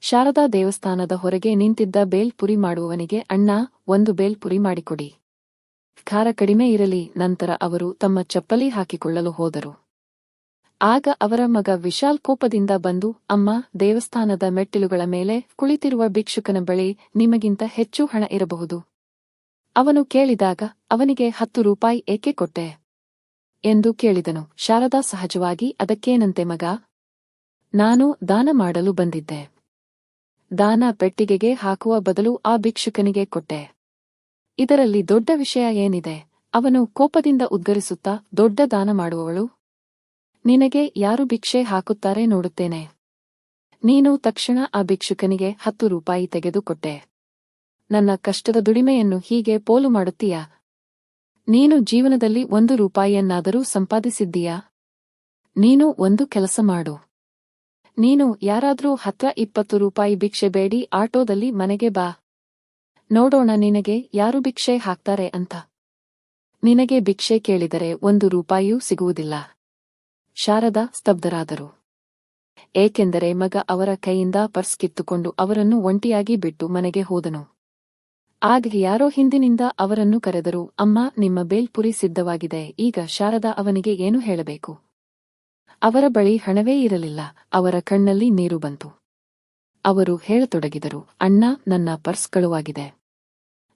ಶಾರದಾ ದೇವಸ್ಥಾನದ ಹೊರಗೆ ನಿಂತಿದ್ದ ಬೇಲ್ಪುರಿ ಮಾಡುವವನಿಗೆ, ಅಣ್ಣ, ಒಂದು ಬೇಲ್ಪುರಿ ಮಾಡಿಕೊಡಿ. ಖಾರ ಕಡಿಮೆ ಇರಲಿ. ನಂತರ ಅವರು ತಮ್ಮ ಚಪ್ಪಲಿ ಹಾಕಿಕೊಳ್ಳಲು ಹೋದರು. ಆಗ ಅವರ ಮಗ ವಿಶಾಲ್ ಕೋಪದಿಂದ ಬಂದು, ಅಮ್ಮ, ದೇವಸ್ಥಾನದ ಮೆಟ್ಟಿಲುಗಳ ಮೇಲೆ ಕುಳಿತಿರುವ ಭಿಕ್ಷುಕನ ಬಳಿ ನಿಮಗಿಂತ ಹೆಚ್ಚು ಹಣ ಇರಬಹುದು. ಅವನು ಕೇಳಿದಾಗ ಅವನಿಗೆ 10 ರೂಪಾಯಿ ಏಕೆ ಕೊಟ್ಟೆ ಎಂದು ಕೇಳಿದನು. ಶಾರದಾ ಸಹಜವಾಗಿ, ಅದಕ್ಕೇನಂತೆ ಮಗ, ನಾನು ದಾನ ಮಾಡಲು ಬಂದಿದ್ದೆ. ದಾನ ಪೆಟ್ಟಿಗೆಗೆ ಹಾಕುವ ಬದಲು ಆ ಭಿಕ್ಷುಕನಿಗೆ ಕೊಟ್ಟೆ. ಇದರಲ್ಲಿ ದೊಡ್ಡ ವಿಷಯ ಏನಿದೆ? ಅವನು ಕೋಪದಿಂದ ಉದ್ಗರಿಸುತ್ತಾ, ದೊಡ್ಡ ದಾನ ಮಾಡುವವಳು ನಿನಗೆ ಯಾರು ಭಿಕ್ಷೆ ಹಾಕುತ್ತಾರೆ ನೋಡುತ್ತೇನೆ. ನೀನು ತಕ್ಷಣ ಆ ಭಿಕ್ಷುಕನಿಗೆ 10 ರೂಪಾಯಿ ತೆಗೆದು ಕೊಟ್ಟೆ. ನನ್ನ ಕಷ್ಟದ ದುಡಿಮೆಯನ್ನು ಹೀಗೆ ಪೋಲು ಮಾಡುತ್ತೀಯಾ? ನೀನು ಜೀವನದಲ್ಲಿ 1 ರೂಪಾಯಿಯನ್ನಾದರೂ ಸಂಪಾದಿಸಿದ್ದೀಯಾ? ನೀನು ಒಂದು ಕೆಲಸ ಮಾಡು. ನೀನು ಯಾರಾದ್ರೂ ಹತ್ರ 20 ರೂಪಾಯಿ ಭಿಕ್ಷೆ ಬೇಡಿ ಆಟೋದಲ್ಲಿ ಮನೆಗೆ ಬಾ. ನೋಡೋಣ ನಿನಗೆ ಯಾರು ಭಿಕ್ಷೆ ಹಾಕ್ತಾರೆ ಅಂತ. ನಿನಗೆ ಭಿಕ್ಷೆ ಕೇಳಿದರೆ 1 ರೂಪಾಯಿಯೂ ಸಿಗುವುದಿಲ್ಲ. ಶಾರದಾ ಸ್ತಬ್ಧರಾದರು. ಏಕೆಂದರೆ ಮಗ ಅವರ ಕೈಯಿಂದ ಪರ್ಸ್ ಕಿತ್ತುಕೊಂಡು ಅವರನ್ನು ಒಂಟಿಯಾಗಿ ಬಿಟ್ಟು ಮನೆಗೆ ಹೋದನು. ಆಗ ಯಾರೋ ಹಿಂದಿನಿಂದ ಅವರನ್ನು ಕರೆದರು, ಅಮ್ಮ, ನಿಮ್ಮ ಬೇಲ್ಪುರಿ ಸಿದ್ಧವಾಗಿದೆ. ಈಗ ಶಾರದಾ ಅವನಿಗೆ ಏನು ಹೇಳಬೇಕು? ಅವರ ಬಳಿ ಹಣವೇ ಇರಲಿಲ್ಲ. ಅವರ ಕಣ್ಣಲ್ಲಿ ನೀರು ಬಂತು. ಅವರು ಹೇಳತೊಡಗಿದರು, ಅಣ್ಣ, ನನ್ನ ಪರ್ಸ್ ಕಳುವಾಗಿದೆ.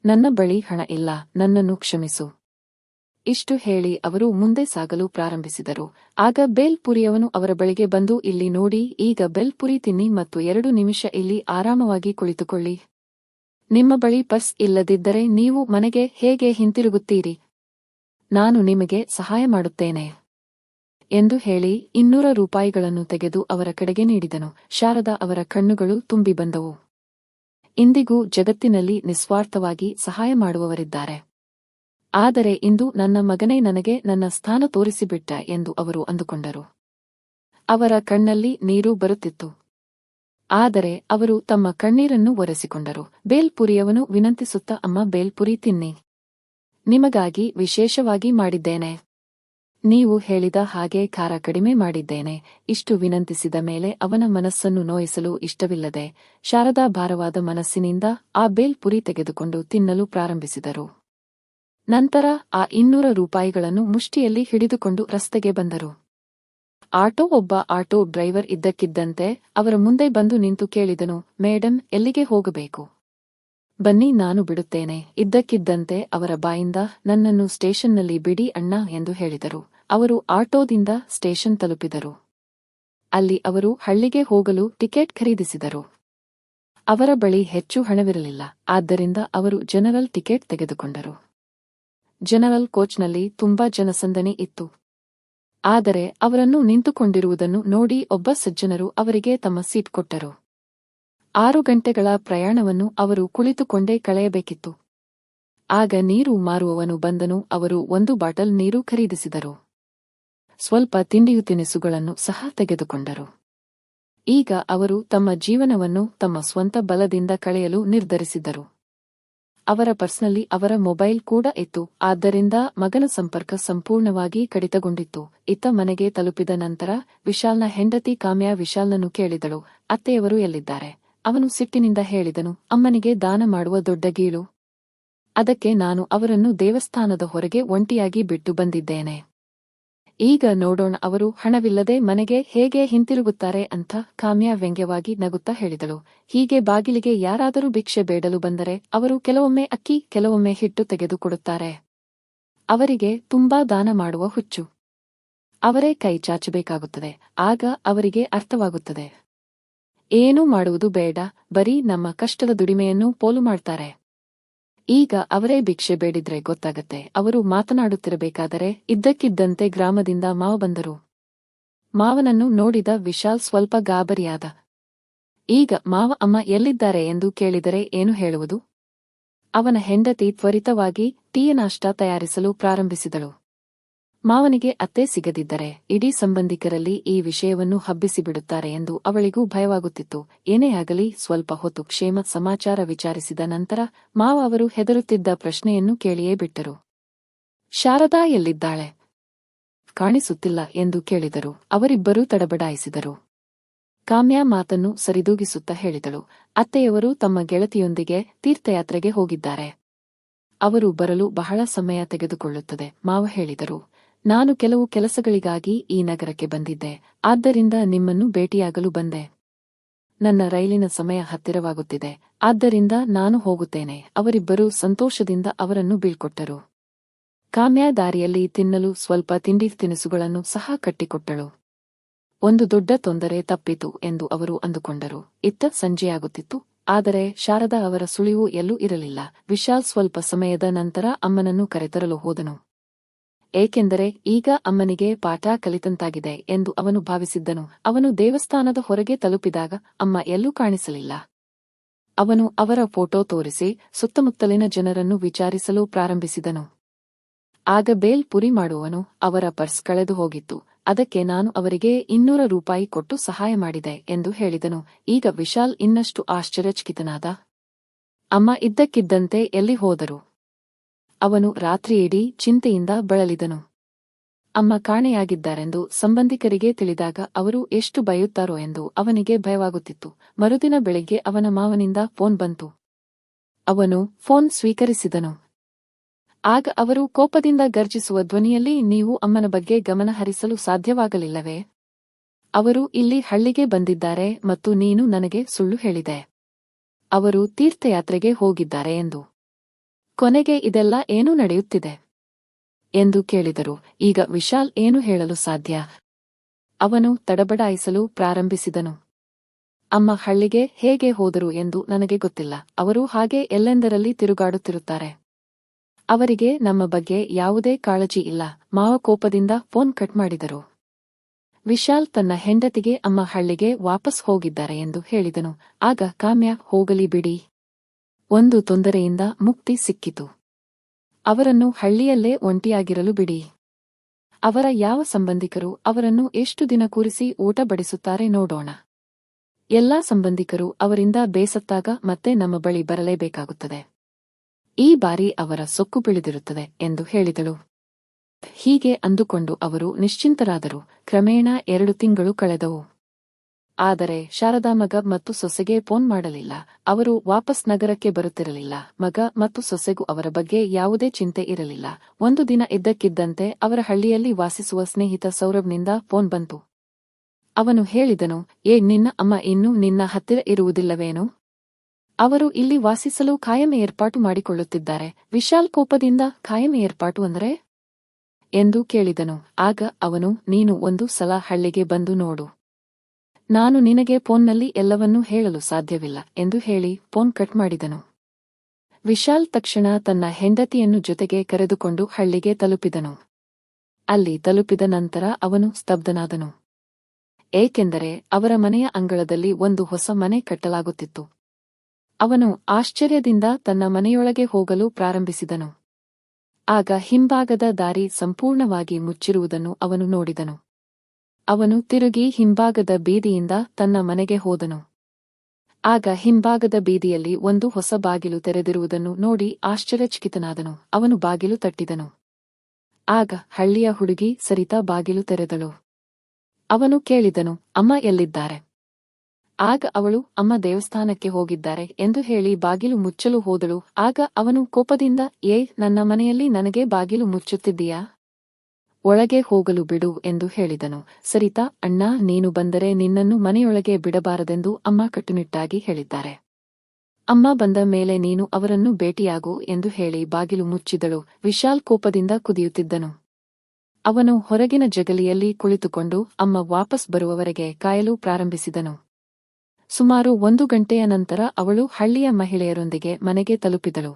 ನನ್ನ ಬಳಿ ಹಣ ಇಲ್ಲ, ನನ್ನನ್ನು ಕ್ಷಮಿಸು. ಇಷ್ಟು ಹೇಳಿ ಅವರು ಮುಂದೆ ಸಾಗಲು ಪ್ರಾರಂಭಿಸಿದರು. ಆಗ ಬೇಲ್ಪುರಿಯವನು ಅವರ ಬಳಿಗೆ ಬಂದು, ಇಲ್ಲಿ ನೋಡಿ, ಈಗ ಬೇಲ್ಪುರಿ ತಿನ್ನಿ ಮತ್ತು 2 ನಿಮಿಷ ಇಲ್ಲಿ ಆರಾಮವಾಗಿ ಕುಳಿತುಕೊಳ್ಳಿ. ನಿಮ್ಮ ಬಳಿ ಪರ್ಸ್ ಇಲ್ಲದಿದ್ದರೆ ನೀವು ಮನೆಗೆ ಹೇಗೆ ಹಿಂತಿರುಗುತ್ತೀರಿ? ನಾನು ನಿಮಗೆ ಸಹಾಯ ಮಾಡುತ್ತೇನೆ ಎಂದು ಹೇಳಿ 200 ರೂಪಾಯಿಗಳನ್ನು ತೆಗೆದು ಅವರ ಕಡೆಗೆ ನೀಡಿದನು. ಶಾರದಾ ಅವರ ಕಣ್ಣುಗಳು ತುಂಬಿ ಬಂದವು. ಇಂದಿಗೂ ಜಗತ್ತಿನಲ್ಲಿ ನಿಸ್ವಾರ್ಥವಾಗಿ ಸಹಾಯ ಮಾಡುವವರಿದ್ದಾರೆ. ಆದರೆ ಇಂದು ನನ್ನ ಮಗನೇ ನನಗೆ ನನ್ನ ಸ್ಥಾನ ತೋರಿಸಿಬಿಟ್ಟ ಎಂದು ಅವರು ಅಂದುಕೊಂಡರು. ಅವರ ಕಣ್ಣಲ್ಲಿ ನೀರು ಬರುತ್ತಿತ್ತು. ಆದರೆ ಅವರು ತಮ್ಮ ಕಣ್ಣೀರನ್ನು ಒರೆಸಿಕೊಂಡರು. ಬೇಲ್ಪುರಿಯವನು ವಿನಂತಿಸುತ್ತಾ, ಅಮ್ಮ, ಬೇಲ್ಪುರಿ ತಿನ್ನಿ. ನಿಮಗಾಗಿ ವಿಶೇಷವಾಗಿ ಮಾಡಿದ್ದೇನೆ. ನೀವು ಹೇಳಿದ ಹಾಗೆ ಖಾರ ಕಡಿಮೆ ಮಾಡಿದ್ದೇನೆ. ಇಷ್ಟು ವಿನಂತಿಸಿದ ಮೇಲೆ ಅವನ ಮನಸ್ಸನ್ನು ನೋಯಿಸಲು ಇಷ್ಟವಿಲ್ಲದೆ ಶಾರದಾ ಭಾರವಾದ ಮನಸ್ಸಿನಿಂದ ಆ ಬೇಲ್ಪುರಿ ತೆಗೆದುಕೊಂಡು ತಿನ್ನಲು ಪ್ರಾರಂಭಿಸಿದರು. ನಂತರ ಆ 200 ರೂಪಾಯಿಗಳನ್ನು ಮುಷ್ಟಿಯಲ್ಲಿ ಹಿಡಿದುಕೊಂಡು ರಸ್ತೆಗೆ ಬಂದರು. ಒಬ್ಬ ಆಟೋ ಡ್ರೈವರ್ ಇದ್ದಕ್ಕಿದ್ದಂತೆ ಅವರ ಮುಂದೆ ಬಂದು ನಿಂತು ಕೇಳಿದನು, ಮೇಡಂ, ಎಲ್ಲಿಗೆ ಹೋಗಬೇಕು? ಬನ್ನಿ, ನಾನು ಬಿಡುತ್ತೇನೆ. ಇದ್ದಕ್ಕಿದ್ದಂತೆ ಅವರ ಬಾಯಿಂದ, ನನ್ನನ್ನು ಸ್ಟೇಷನ್ನಲ್ಲಿ ಬಿಡಿ ಅಣ್ಣ ಎಂದು ಹೇಳಿದರು. ಅವರು ಆಟೋದಿಂದ ಸ್ಟೇಷನ್ ತಲುಪಿದರು. ಅಲ್ಲಿ ಅವರು ಹಳ್ಳಿಗೆ ಹೋಗಲು ಟಿಕೆಟ್ ಖರೀದಿಸಿದರು. ಅವರ ಬಳಿ ಹೆಚ್ಚು ಹಣವಿರಲಿಲ್ಲ. ಆದ್ದರಿಂದ ಅವರು ಜನರಲ್ ಟಿಕೆಟ್ ತೆಗೆದುಕೊಂಡರು. ಜನರಲ್ ಕೋಚ್ನಲ್ಲಿ ತುಂಬಾ ಜನಸಂದಣಿ ಇತ್ತು. ಆದರೆ ಅವರನ್ನು ನಿಂತುಕೊಂಡಿರುವುದನ್ನು ನೋಡಿ ಒಬ್ಬ ಸಜ್ಜನರು ಅವರಿಗೆ ತಮ್ಮ ಸೀಟ್ ಕೊಟ್ಟರು. 6 ಗಂಟೆಗಳ ಪ್ರಯಾಣವನ್ನು ಅವರು ಕುಳಿತುಕೊಂಡೇ ಕಳೆಯಬೇಕಿತ್ತು. ಆಗ ನೀರು ಮಾರುವವನು ಬಂದನು. ಅವರು 1 ಬಾಟಲ್ ನೀರು ಖರೀದಿಸಿದರು. ಸ್ವಲ್ಪ ತಿಂಡಿಯು ತಿನಿಸುಗಳನ್ನು ಸಹ ತೆಗೆದುಕೊಂಡರು. ಈಗ ಅವರು ತಮ್ಮ ಜೀವನವನ್ನು ತಮ್ಮ ಸ್ವಂತ ಬಲದಿಂದ ಕಳೆಯಲು ನಿರ್ಧರಿಸಿದ್ದರು. ಅವರ ಪರ್ಸ್ನಲ್ಲಿ ಅವರ ಮೊಬೈಲ್ ಕೂಡ ಇತ್ತು. ಆದ್ದರಿಂದ ಮಗನ ಸಂಪರ್ಕ ಸಂಪೂರ್ಣವಾಗಿ ಕಡಿತಗೊಂಡಿತ್ತು. ಇತ್ತ ಮನೆಗೆ ತಲುಪಿದ ನಂತರ ವಿಶಾಲ್ನ ಹೆಂಡತಿ ಕಾಮ್ಯಾ ವಿಶಾಲ್ನನ್ನು ಕೇಳಿದಳು, ಅತ್ತೆಯವರು ಎಲ್ಲಿದ್ದಾರೆ? ಅವನು ಸಿಟ್ಟಿನಿಂದ ಹೇಳಿದನು, ಅಮ್ಮನಿಗೆ ದಾನ ಮಾಡುವ ದೊಡ್ಡ ಗೀಳು. ಅದಕ್ಕೆ ನಾನು ಅವರನ್ನು ದೇವಸ್ಥಾನದ ಹೊರಗೆ ಒಂಟಿಯಾಗಿ ಬಿಟ್ಟು ಬಂದಿದ್ದೇನೆ. ಈಗ ನೋಡೋಣ ಅವರು ಹಣವಿಲ್ಲದೆ ಮನೆಗೆ ಹೇಗೆ ಹಿಂತಿರುಗುತ್ತಾರೆ ಅಂತ ಕಾಮ್ಯಾ ವ್ಯಂಗ್ಯವಾಗಿ ನಗುತ್ತಾ ಹೇಳಿದಳು. ಹೀಗೆ ಬಾಗಿಲಿಗೆ ಯಾರಾದರೂ ಭಿಕ್ಷೆ ಬೇಡಲು ಬಂದರೆ ಅವರು ಕೆಲವೊಮ್ಮೆ ಅಕ್ಕಿ, ಕೆಲವೊಮ್ಮೆ ಹಿಟ್ಟು ತೆಗೆದುಕೊಡುತ್ತಾರೆ. ಅವರಿಗೆ ತುಂಬಾ ದಾನ ಮಾಡುವ ಹುಚ್ಚು. ಅವರೇ ಕೈ ಚಾಚಬೇಕಾಗುತ್ತದೆ. ಆಗ ಅವರಿಗೆ ಅರ್ಥವಾಗುತ್ತದೆ, ಏನೂ ಮಾಡುವುದು ಬೇಡ, ಬರೀ ನಮ್ಮ ಕಷ್ಟದ ದುಡಿಮೆಯನ್ನು ಪೋಲು ಮಾಡ್ತಾರೆ. ಈಗ ಅವರೇ ಭಿಕ್ಷೆ ಬೇಡಿದ್ರೆ ಗೊತ್ತಾಗತ್ತೆ. ಅವರು ಮಾತನಾಡುತ್ತಿರಬೇಕಾದರೆ ಇದ್ದಕ್ಕಿದ್ದಂತೆ ಗ್ರಾಮದಿಂದ ಮಾವ ಬಂದರು. ಮಾವನನ್ನು ನೋಡಿದ ವಿಶಾಲ್ ಸ್ವಲ್ಪ ಗಾಬರಿಯಾದ. ಈಗ ಮಾವ ಅಮ್ಮ ಎಲ್ಲಿದ್ದಾರೆ ಎಂದು ಕೇಳಿದರೆ ಏನು ಹೇಳುವುದು? ಅವನ ಹೆಂಡತಿ ತ್ವರಿತವಾಗಿ ಟೀಯ ನಾಷ್ಟ ತಯಾರಿಸಲು ಪ್ರಾರಂಭಿಸಿದಳು. ಮಾವನಿಗೆ ಅತ್ತೆ ಸಿಗದಿದ್ದರೆ ಇಡೀ ಸಂಬಂಧಿಕರಲ್ಲಿ ಈ ವಿಷಯವನ್ನು ಹಬ್ಬಿಸಿಬಿಡುತ್ತಾರೆ ಎಂದು ಅವಳಿಗೂ ಭಯವಾಗುತ್ತಿತ್ತು. ಏನೇ ಆಗಲಿ ಸ್ವಲ್ಪ ಹೊತ್ತು ಕ್ಷೇಮ ಸಮಾಚಾರ ವಿಚಾರಿಸಿದ ನಂತರ ಮಾವ ಅವರು ಹೆದರುತ್ತಿದ್ದ ಪ್ರಶ್ನೆಯನ್ನು ಕೇಳಿಯೇ ಬಿಟ್ಟರು. ಶಾರದಾ ಎಲ್ಲಿದ್ದಾಳೆ? ಕಾಣಿಸುತ್ತಿಲ್ಲ ಎಂದು ಕೇಳಿದರು. ಅವರಿಬ್ಬರೂ ತಡಬಡಾಯಿಸಿದರು. ಕಾಮ್ಯಾ ಮಾತನ್ನು ಸರಿದೂಗಿಸುತ್ತಾ ಹೇಳಿದಳು. ಅತ್ತೆಯವರು ತಮ್ಮ ಗೆಳತಿಯೊಂದಿಗೆ ತೀರ್ಥಯಾತ್ರೆಗೆ ಹೋಗಿದ್ದಾರೆ. ಅವರು ಬರಲು ಬಹಳ ಸಮಯ ತೆಗೆದುಕೊಳ್ಳುತ್ತದೆ. ಮಾವ ಹೇಳಿದರು, ನಾನು ಕೆಲವು ಕೆಲಸಗಳಿಗಾಗಿ ಈ ನಗರಕ್ಕೆ ಬಂದಿದ್ದೆ, ಆದ್ದರಿಂದ ನಿಮ್ಮನ್ನು ಭೇಟಿಯಾಗಲು ಬಂದೆ. ನನ್ನ ರೈಲಿನ ಸಮಯ ಹತ್ತಿರವಾಗುತ್ತಿದೆ, ಆದ್ದರಿಂದ ನಾನು ಹೋಗುತ್ತೇನೆ. ಅವರಿಬ್ಬರೂ ಸಂತೋಷದಿಂದ ಅವರನ್ನು ಬೀಳ್ಕೊಟ್ಟರು. ಕಾಮ್ಯಾ ದಾರಿಯಲ್ಲಿ ತಿನ್ನಲು ಸ್ವಲ್ಪ ತಿಂಡಿ ತಿನಿಸುಗಳನ್ನು ಸಹ ಕಟ್ಟಿಕೊಟ್ಟಳು. ಒಂದು ದೊಡ್ಡ ತೊಂದರೆ ತಪ್ಪಿತು ಎಂದು ಅವರು ಅಂದುಕೊಂಡರು. ಇತ್ತ ಸಂಜೆಯಾಗುತ್ತಿತ್ತು, ಆದರೆ ಶಾರದಾ ಅವರ ಸುಳಿವು ಎಲ್ಲೂ ಇರಲಿಲ್ಲ. ವಿಶಾಲ್ ಸ್ವಲ್ಪ ಸಮಯದ ನಂತರ ಅಮ್ಮನನ್ನು ಕರೆತರಲು ಹೋದನು. ಏಕೆಂದರೆ ಈಗ ಅಮ್ಮನಿಗೆ ಪಾಠ ಕಲಿತಂತಾಗಿದೆ ಎಂದು ಅವನು ಭಾವಿಸಿದ್ದನು. ಅವನು ದೇವಸ್ಥಾನದ ಹೊರಗೆ ತಲುಪಿದಾಗ ಅಮ್ಮ ಎಲ್ಲೂ ಕಾಣಿಸಲಿಲ್ಲ. ಅವನು ಅವರ ಫೋಟೋ ತೋರಿಸಿ ಸುತ್ತಮುತ್ತಲಿನ ಜನರನ್ನು ವಿಚಾರಿಸಲು ಪ್ರಾರಂಭಿಸಿದನು. ಆಗ ಬೇಲ್ ಪುರಿ ಮಾಡುವವನು, ಅವರ ಪರ್ಸ್ ಕಳೆದು ಹೋಗಿತ್ತು, ಅದಕ್ಕೆ ನಾನು ಅವರಿಗೆ 200 ರೂಪಾಯಿ ಕೊಟ್ಟು ಸಹಾಯ ಮಾಡಿದೆ ಎಂದು ಹೇಳಿದನು. ಈಗ ವಿಶಾಲ್ ಇನ್ನಷ್ಟು ಆಶ್ಚರ್ಯಚಕಿತನಾದ. ಅಮ್ಮ ಇದ್ದಕ್ಕಿದ್ದಂತೆ ಎಲ್ಲಿ ಹೋದರು? ಅವನು ರಾತ್ರಿಯಿಡೀ ಚಿಂತೆಯಿಂದ ಬಳಲಿದನು. ಅಮ್ಮ ಕಾಣೆಯಾಗಿದ್ದಾರೆಂದು ಸಂಬಂಧಿಕರಿಗೆ ತಿಳಿದಾಗ ಅವರು ಎಷ್ಟು ಬೈಯುತ್ತಾರೋ ಎಂದು ಅವನಿಗೆ ಭಯವಾಗುತ್ತಿತ್ತು. ಮರುದಿನ ಬೆಳಿಗ್ಗೆ ಅವನ ಮಾವನಿಂದ ಫೋನ್ ಬಂತು. ಅವನು ಫೋನ್ ಸ್ವೀಕರಿಸಿದನು. ಆಗ ಅವರು ಕೋಪದಿಂದ ಗರ್ಜಿಸುವ ಧ್ವನಿಯಲ್ಲಿ, ನೀವು ಅಮ್ಮನ ಬಗ್ಗೆ ಗಮನ ಹರಿಸಲು ಸಾಧ್ಯವಾಗಲಿಲ್ಲವೇ? ಅವರು ಇಲ್ಲಿ ಹಳ್ಳಿಗೆ ಬಂದಿದ್ದಾರೆ ಮತ್ತು ನೀನು ನನಗೆ ಸುಳ್ಳು ಹೇಳಿದೆ. ಅವರು ತೀರ್ಥಯಾತ್ರೆಗೆ ಹೋಗಿದ್ದಾರೆ ಎಂದು. ಕೊನೆಗೆ ಇದೆಲ್ಲ ಏನು ನಡೆಯುತ್ತಿದೆ ಎಂದು ಕೇಳಿದರು. ಈಗ ವಿಶಾಲ್ ಏನು ಹೇಳಲು ಸಾಧ್ಯ? ಅವನು ತಡಬಡಾಯಿಸಲು ಪ್ರಾರಂಭಿಸಿದನು. ಅಮ್ಮ ಹಳ್ಳಿಗೆ ಹೇಗೆ ಹೋದರು ಎಂದು ನನಗೆ ಗೊತ್ತಿಲ್ಲ. ಅವರು ಹಾಗೆ ಎಲ್ಲೆಂದರಲ್ಲಿ ತಿರುಗಾಡುತ್ತಿರುತ್ತಾರೆ. ಅವರಿಗೆ ನಮ್ಮ ಬಗ್ಗೆ ಯಾವುದೇ ಕಾಳಜಿ ಇಲ್ಲ. ಮಾವ ಕೋಪದಿಂದ ಫೋನ್ ಕಟ್ ಮಾಡಿದರು. ವಿಶಾಲ್ ತನ್ನ ಹೆಂಡತಿಗೆ ಅಮ್ಮ ಹಳ್ಳಿಗೆ ವಾಪಸ್ ಹೋಗಿದ್ದಾರೆ ಎಂದು ಹೇಳಿದನು. ಆಗ ಕಾಮ್ಯಾ, ಹೋಗಲಿ ಬಿಡಿ, ಒಂದು ತೊಂದರೆಯಿಂದ ಮುಕ್ತಿ ಸಿಕ್ಕಿತು. ಅವರನ್ನು ಹಳ್ಳಿಯಲ್ಲೇ ಒಂಟಿಯಾಗಿರಲು ಬಿಡಿ. ಅವರ ಯಾವ ಸಂಬಂಧಿಕರು ಅವರನ್ನು ಎಷ್ಟು ದಿನ ಕೂರಿಸಿ ಊಟ ಬಡಿಸುತ್ತಾರೆ ನೋಡೋಣ. ಎಲ್ಲಾ ಸಂಬಂಧಿಕರು ಅವರಿಂದ ಬೇಸತ್ತಾಗ ಮತ್ತೆ ನಮ್ಮ ಬಳಿ ಬರಲೇಬೇಕಾಗುತ್ತದೆ. ಈ ಬಾರಿ ಅವರ ಸೊಕ್ಕು ಬಿಳಿದಿರುತ್ತದೆ ಎಂದು ಹೇಳಿದಳು. ಹೀಗೆ ಅಂದುಕೊಂಡು ಅವರು ನಿಶ್ಚಿಂತರಾದರು. ಕ್ರಮೇಣ 2 ತಿಂಗಳು ಕಳೆದವು. ಆದರೆ ಶಾರದಾ ಮಗ ಮತ್ತು ಸೊಸೆಗೆ ಫೋನ್ ಮಾಡಲಿಲ್ಲ. ಅವರು ವಾಪಸ್ ನಗರಕ್ಕೆ ಬರುತ್ತಿರಲಿಲ್ಲ. ಮಗ ಮತ್ತು ಸೊಸೆಗೂ ಅವರ ಬಗ್ಗೆ ಯಾವುದೇ ಚಿಂತೆ ಇರಲಿಲ್ಲ. ಒಂದು ದಿನ ಇದ್ದಕ್ಕಿದ್ದಂತೆ ಅವರ ಹಳ್ಳಿಯಲ್ಲಿ ವಾಸಿಸುವ ಸ್ನೇಹಿತ ಸೌರಭ್ನಿಂದ ಫೋನ್ ಬಂತು. ಅವನು ಹೇಳಿದನು, ನಿನ್ನ ಅಮ್ಮ ಇನ್ನೂ ನಿನ್ನ ಹತ್ತಿರ ಇರುವುದಿಲ್ಲವೇನು? ಅವರು ಇಲ್ಲಿ ವಾಸಿಸಲು ಖಾಯಂ ಏರ್ಪಾಟು ಮಾಡಿಕೊಳ್ಳುತ್ತಿದ್ದಾರೆ. ವಿಶಾಲ್ ಕೋಪದಿಂದ, ಖಾಯಂ ಏರ್ಪಾಟು ಅಂದರೆ ಎಂದು ಕೇಳಿದನು. ಆಗ ಅವನು, ನೀನು ಒಂದು ಸಲ ಹಳ್ಳಿಗೆ ಬಂದು ನೋಡು. ನಾನು ನಿನಗೆ ಫೋನ್ನಲ್ಲಿ ಎಲ್ಲವನ್ನೂ ಹೇಳಲು ಸಾಧ್ಯವಿಲ್ಲ ಎಂದು ಹೇಳಿ ಫೋನ್ ಕಟ್ ಮಾಡಿದನು. ವಿಶಾಲ್ ತಕ್ಷಣ ತನ್ನ ಹೆಂಡತಿಯನ್ನು ಜೊತೆಗೆ ಕರೆದುಕೊಂಡು ಹಳ್ಳಿಗೆ ತಲುಪಿದನು. ಅಲ್ಲಿ ತಲುಪಿದ ನಂತರ ಅವನು ಸ್ತಬ್ಧನಾದನು. ಏಕೆಂದರೆ ಅವರ ಮನೆಯ ಅಂಗಳದಲ್ಲಿ ಒಂದು ಹೊಸ ಮನೆ ಕಟ್ಟಲಾಗುತ್ತಿತ್ತು. ಅವನು ಆಶ್ಚರ್ಯದಿಂದ ತನ್ನ ಮನೆಯೊಳಗೆ ಹೋಗಲು ಪ್ರಾರಂಭಿಸಿದನು. ಆಗ ಹಿಂಭಾಗದ ದಾರಿ ಸಂಪೂರ್ಣವಾಗಿ ಮುಚ್ಚಿರುವುದನ್ನು ಅವನು ನೋಡಿದನು. ಅವನು ತಿರುಗಿ ಹಿಂಭಾಗದ ಬೀದಿಯಿಂದ ತನ್ನ ಮನೆಗೆ ಹೋದನು. ಆಗ ಹಿಂಭಾಗದ ಬೀದಿಯಲ್ಲಿ ಒಂದು ಹೊಸ ಬಾಗಿಲು ತೆರೆದಿರುವುದನ್ನು ನೋಡಿ ಆಶ್ಚರ್ಯಚಕಿತನಾದನು. ಅವನು ಬಾಗಿಲು ತಟ್ಟಿದನು. ಆಗ ಹಳ್ಳಿಯ ಹುಡುಗಿ ಸರಿತಾ ಬಾಗಿಲು ತೆರೆದಳು. ಅವನು ಕೇಳಿದನು, ಅಮ್ಮ ಎಲ್ಲಿದ್ದಾರೆ? ಆಗ ಅವಳು, ಅಮ್ಮ ದೇವಸ್ಥಾನಕ್ಕೆ ಹೋಗಿದ್ದಾರೆ ಎಂದು ಹೇಳಿ ಬಾಗಿಲು ಮುಚ್ಚಲು ಹೋದಳು. ಆಗ ಅವನು ಕೋಪದಿಂದ, ನನ್ನ ಮನೆಯಲ್ಲಿ ನನಗೆ ಬಾಗಿಲು ಮುಚ್ಚುತ್ತಿದ್ದೀಯಾ? ಒಳಗೆ ಹೋಗಲು ಬಿಡು ಎಂದು ಹೇಳಿದನು. ಸರಿತಾ, ಅಣ್ಣ, ನೀನು ಬಂದರೆ ನಿನ್ನನ್ನು ಮನೆಯೊಳಗೆ ಬಿಡಬಾರದೆಂದು ಅಮ್ಮ ಕಟ್ಟುನಿಟ್ಟಾಗಿ ಹೇಳಿದ್ದಾರೆ. ಅಮ್ಮ ಬಂದ ಮೇಲೆ ನೀನು ಅವರನ್ನು ಭೇಟಿಯಾಗು ಎಂದು ಹೇಳಿ ಬಾಗಿಲು ಮುಚ್ಚಿದಳು. ವಿಶಾಲ್ ಕೋಪದಿಂದ ಕುದಿಯುತ್ತಿದ್ದನು. ಅವನು ಹೊರಗಿನ ಜಗಲಿಯಲ್ಲಿ ಕುಳಿತುಕೊಂಡು ಅಮ್ಮ ವಾಪಸ್ ಬರುವವರೆಗೆ ಕಾಯಲು ಪ್ರಾರಂಭಿಸಿದನು. ಸುಮಾರು 1 ಗಂಟೆಯ ನಂತರ ಅವಳು ಹಳ್ಳಿಯ ಮಹಿಳೆಯರೊಂದಿಗೆ ಮನೆಗೆ ತಲುಪಿದಳು.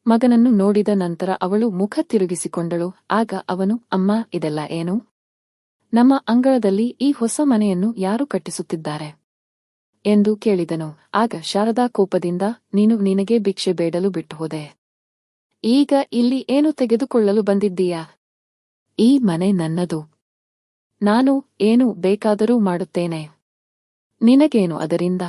ಮಗನನ್ನು ನೋಡಿದ ನಂತರ ಅವಳು ಮುಖ ತಿರುಗಿಸಿಕೊಂಡಳು. ಆಗ ಅವನು, ಅಮ್ಮ, ಇದೆಲ್ಲ ಏನು? ನಮ್ಮ ಅಂಗಳದಲ್ಲಿ ಈ ಹೊಸ ಮನೆಯನ್ನು ಯಾರು ಕಟ್ಟಿಸುತ್ತಿದ್ದಾರೆ ಎಂದು ಕೇಳಿದನು. ಆಗ ಶಾರದಾ ಕೋಪದಿಂದ, ನೀನು ನಿನಗೆ ಭಿಕ್ಷೆ ಬೇಡಲು ಬಿಟ್ಟು ಹೋದೆ. ಈಗ ಇಲ್ಲಿ ಏನು ತೆಗೆದುಕೊಳ್ಳಲು ಬಂದಿದ್ದೀಯಾ? ಈ ಮನೆ ನನ್ನದು. ನಾನು ಏನು ಬೇಕಾದರೂ ಮಾಡುತ್ತೇನೆ. ನಿನಗೇನು ಅದರಿಂದ?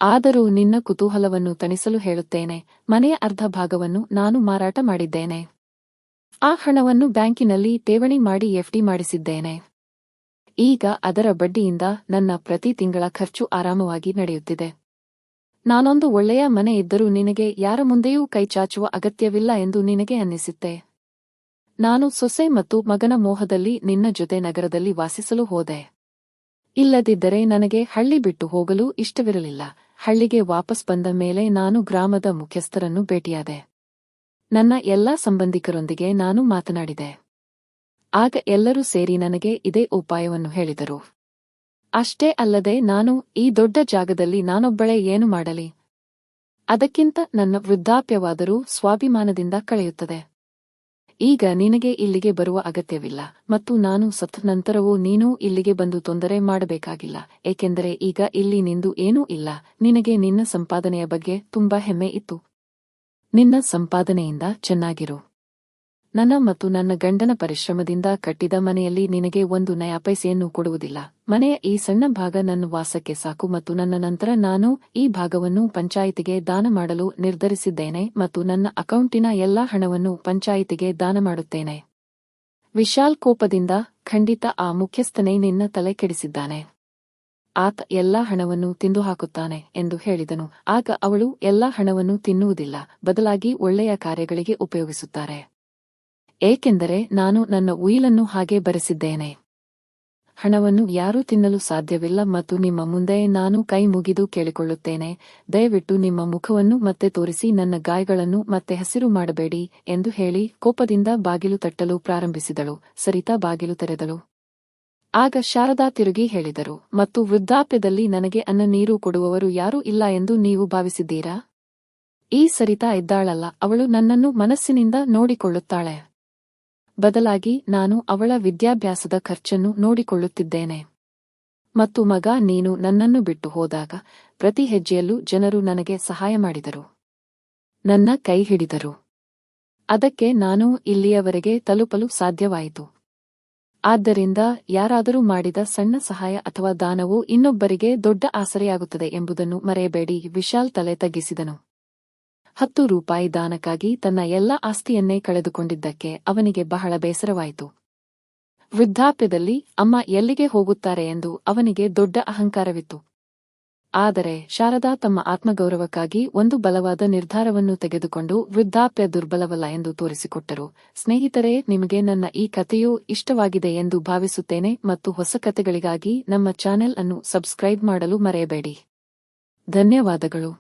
ಆದರೂ ನಿನ್ನ ಕುತೂಹಲವನ್ನು ತಣಿಸಲು ಹೇಳುತ್ತೇನೆ, ಮನೆಯ ಅರ್ಧ ಭಾಗವನ್ನು ನಾನು ಮಾರಾಟ ಮಾಡಿದ್ದೇನೆ. ಆ ಹಣವನ್ನು ಬ್ಯಾಂಕಿನಲ್ಲಿ ಠೇವಣಿ ಮಾಡಿ FD ಮಾಡಿಸಿದ್ದೇನೆ. ಈಗ ಅದರ ಬಡ್ಡಿಯಿಂದ ನನ್ನ ಪ್ರತಿ ತಿಂಗಳ ಖರ್ಚು ಆರಾಮವಾಗಿ ನಡೆಯುತ್ತಿದೆ. ನಾನೊಂದು ಒಳ್ಳೆಯ ಮನೆ ಇದ್ದರೂ ನಿನಗೆ ಯಾರ ಮುಂದೆಯೂ ಕೈಚಾಚುವ ಅಗತ್ಯವಿಲ್ಲ ಎಂದು ನಿನಗೆ ಅನ್ನಿಸುತ್ತೆ. ನಾನು ಸೊಸೆ ಮತ್ತು ಮಗನ ಮೋಹದಲ್ಲಿ ನಿನ್ನ ಜೊತೆ ನಗರದಲ್ಲಿ ವಾಸಿಸಲು ಹೋದೆ. ಇಲ್ಲದಿದ್ದರೆ ನನಗೆ ಹಳ್ಳಿ ಬಿಟ್ಟು ಹೋಗಲು ಇಷ್ಟವಿರಲಿಲ್ಲ. ಹಳ್ಳಿಗೆ ವಾಪಸ್ ಬಂದ ಮೇಲೆ ನಾನು ಗ್ರಾಮದ ಮುಖ್ಯಸ್ಥರನ್ನು ಭೇಟಿಯಾದೆ. ನನ್ನ ಎಲ್ಲಾ ಸಂಬಂಧಿಕರೊಂದಿಗೆ ನಾನು ಮಾತನಾಡಿದೆ. ಆಗ ಎಲ್ಲರೂ ಸೇರಿ ನನಗೆ ಇದೇ ಉಪಾಯವನ್ನು ಹೇಳಿದರು. ಅಷ್ಟೇ ಅಲ್ಲದೆ ನಾನು ಈ ದೊಡ್ಡ ಜಾಗದಲ್ಲಿ ನಾನೊಬ್ಬಳೇ ಏನು ಮಾಡಲಿ? ಅದಕ್ಕಿಂತ ನನ್ನ ವೃದ್ಧಾಪ್ಯವಾದರೂ ಸ್ವಾಭಿಮಾನದಿಂದ ಕಳೆಯುತ್ತದೆ. ಈಗ ನಿನಗೆ ಇಲ್ಲಿಗೆ ಬರುವ ಅಗತ್ಯವಿಲ್ಲ ಮತ್ತು ನಾನು ಸತ್ತ ನಂತರವೂ ನೀನು ಇಲ್ಲಿಗೆ ಬಂದು ತೊಂದರೆ ಮಾಡಬೇಕಾಗಿಲ್ಲ, ಏಕೆಂದರೆ ಈಗ ಇಲ್ಲಿ ನಿಂದು ಏನೂ ಇಲ್ಲ. ನಿನಗೆ ನಿನ್ನ ಸಂಪಾದನೆಯ ಬಗ್ಗೆ ತುಂಬಾ ಹೆಮ್ಮೆ ಇತ್ತು. ನಿನ್ನ ಸಂಪಾದನೆಯಿಂದ ಚೆನ್ನಾಗಿರು. ನನ್ನ ಮತ್ತು ನನ್ನ ಗಂಡನ ಪರಿಶ್ರಮದಿಂದ ಕಟ್ಟಿದ ಮನೆಯಲ್ಲಿ ನಿನಗೆ ಒಂದು ನಯಾ ಪೈಸೆಯನ್ನು ಕೊಡುವುದಿಲ್ಲ. ಮನೆಯ ಈ ಸಣ್ಣ ಭಾಗ ನನ್ನ ವಾಸಕ್ಕೆ ಸಾಕು ಮತ್ತು ನನ್ನ ನಂತರ ನಾನು ಈ ಭಾಗವನ್ನು ಪಂಚಾಯಿತಿಗೆ ದಾನ ಮಾಡಲು ನಿರ್ಧರಿಸಿದ್ದೇನೆ ಮತ್ತು ನನ್ನ ಅಕೌಂಟಿನ ಎಲ್ಲಾ ಹಣವನ್ನು ಪಂಚಾಯಿತಿಗೆ ದಾನ ಮಾಡುತ್ತೇನೆ. ವಿಶಾಲ್ ಕೋಪದಿಂದ, ಖಂಡಿತ ಆ ಮುಖ್ಯಸ್ಥನೇ ನಿನ್ನ ತಲೆ ಕೆಡಿಸಿದ್ದಾನೆ. ಆತ ಎಲ್ಲಾ ಹಣವನ್ನು ತಿಂದು ಹಾಕುತ್ತಾನೆ ಎಂದು ಹೇಳಿದನು. ಆಗ ಅವಳು, ಎಲ್ಲಾ ಹಣವನ್ನು ತಿನ್ನುವುದಿಲ್ಲ, ಬದಲಾಗಿ ಒಳ್ಳೆಯ ಕಾರ್ಯಗಳಿಗೆ ಉಪಯೋಗಿಸುತ್ತಾರೆ. ಏಕೆಂದರೆ ನಾನು ನನ್ನ ಉಯಿಲನ್ನು ಹಾಗೆ ಬರೆಸಿದ್ದೇನೆ. ಹಣವನ್ನು ಯಾರೂ ತಿನ್ನಲು ಸಾಧ್ಯವಿಲ್ಲ ಮತ್ತು ನಿಮ್ಮ ಮುಂದೆ ನಾನು ಕೈ ಮುಗಿದು ಕೇಳಿಕೊಳ್ಳುತ್ತೇನೆ, ದಯವಿಟ್ಟು ನಿಮ್ಮ ಮುಖವನ್ನು ಮತ್ತೆ ತೋರಿಸಿ ನನ್ನ ಗಾಯಗಳನ್ನು ಮತ್ತೆ ಹಸಿರು ಮಾಡಬೇಡಿ ಎಂದು ಹೇಳಿ ಕೋಪದಿಂದ ಬಾಗಿಲು ತಟ್ಟಲು ಪ್ರಾರಂಭಿಸಿದಳು. ಸರಿತಾ ಬಾಗಿಲು ತೆರೆದಳು. ಆಗ ಶಾರದಾ ತಿರುಗಿ ಹೇಳಿದರು, ಮತ್ತು ವೃದ್ಧಾಪ್ಯದಲ್ಲಿ ನನಗೆ ಅನ್ನ ನೀರು ಕೊಡುವವರು ಯಾರೂ ಇಲ್ಲ ಎಂದು ನೀವು ಭಾವಿಸಿದ್ದೀರಾ? ಈ ಸರಿತಾ ಇದ್ದಾಳಲ್ಲ, ಅವಳು ನನ್ನನ್ನು ಮನಸ್ಸಿನಿಂದ ನೋಡಿಕೊಳ್ಳುತ್ತಾಳೆ. ಬದಲಾಗಿ ನಾನು ಅವಳ ವಿದ್ಯಾಭ್ಯಾಸದ ಖರ್ಚನ್ನು ನೋಡಿಕೊಳ್ಳುತ್ತಿದ್ದೇನೆ. ಮತ್ತು ಮಗ, ನೀನು ನನ್ನನ್ನು ಬಿಟ್ಟು ಹೋದಾಗ ಪ್ರತಿ ಹೆಜ್ಜೆಯಲ್ಲೂ ಜನರು ನನಗೆ ಸಹಾಯ ಮಾಡಿದರು, ನನ್ನ ಕೈ ಹಿಡಿದರು. ಅದಕ್ಕೆ ನಾನು ಇಲ್ಲಿಯವರೆಗೆ ತಲುಪಲು ಸಾಧ್ಯವಾಯಿತು. ಆದ್ದರಿಂದ ಯಾರಾದರೂ ಮಾಡಿದ ಸಣ್ಣ ಸಹಾಯ ಅಥವಾ ದಾನವು ಇನ್ನೊಬ್ಬರಿಗೆ ದೊಡ್ಡ ಆಸರೆಯಾಗುತ್ತದೆ ಎಂಬುದನ್ನು ಮರೆಯಬೇಡಿ. ವಿಶಾಲ್ ತಲೆ ತಗ್ಗಿಸಿದನು. 10 ರೂಪಾಯಿ ದಾನಕ್ಕಾಗಿ ತನ್ನ ಎಲ್ಲ ಆಸ್ತಿಯನ್ನೇ ಕಳೆದುಕೊಂಡಿದ್ದಕ್ಕೆ ಅವನಿಗೆ ಬಹಳ ಬೇಸರವಾಯಿತು. ವೃದ್ಧಾಪ್ಯದಲ್ಲಿ ಅಮ್ಮ ಎಲ್ಲಿಗೆ ಹೋಗುತ್ತಾರೆ ಎಂದು ಅವನಿಗೆ ದೊಡ್ಡ ಅಹಂಕಾರವಿತ್ತು. ಆದರೆ ಶಾರದಾ ತಮ್ಮ ಆತ್ಮಗೌರವಕ್ಕಾಗಿ ಒಂದು ಬಲವಾದ ನಿರ್ಧಾರವನ್ನು ತೆಗೆದುಕೊಂಡು ವೃದ್ಧಾಪ್ಯ ದುರ್ಬಲವಲ್ಲ ಎಂದು ತೋರಿಸಿಕೊಟ್ಟರು. ಸ್ನೇಹಿತರೆ, ನಿಮಗೆ ನನ್ನ ಈ ಕಥೆಯು ಇಷ್ಟವಾಗಿದೆ ಎಂದು ಭಾವಿಸುತ್ತೇನೆ ಮತ್ತು ಹೊಸ ಕಥೆಗಳಿಗಾಗಿ ನಮ್ಮ ಚಾನೆಲ್ ಅನ್ನು ಸಬ್ಸ್ಕ್ರೈಬ್ ಮಾಡಲು ಮರೆಯಬೇಡಿ. ಧನ್ಯವಾದಗಳು.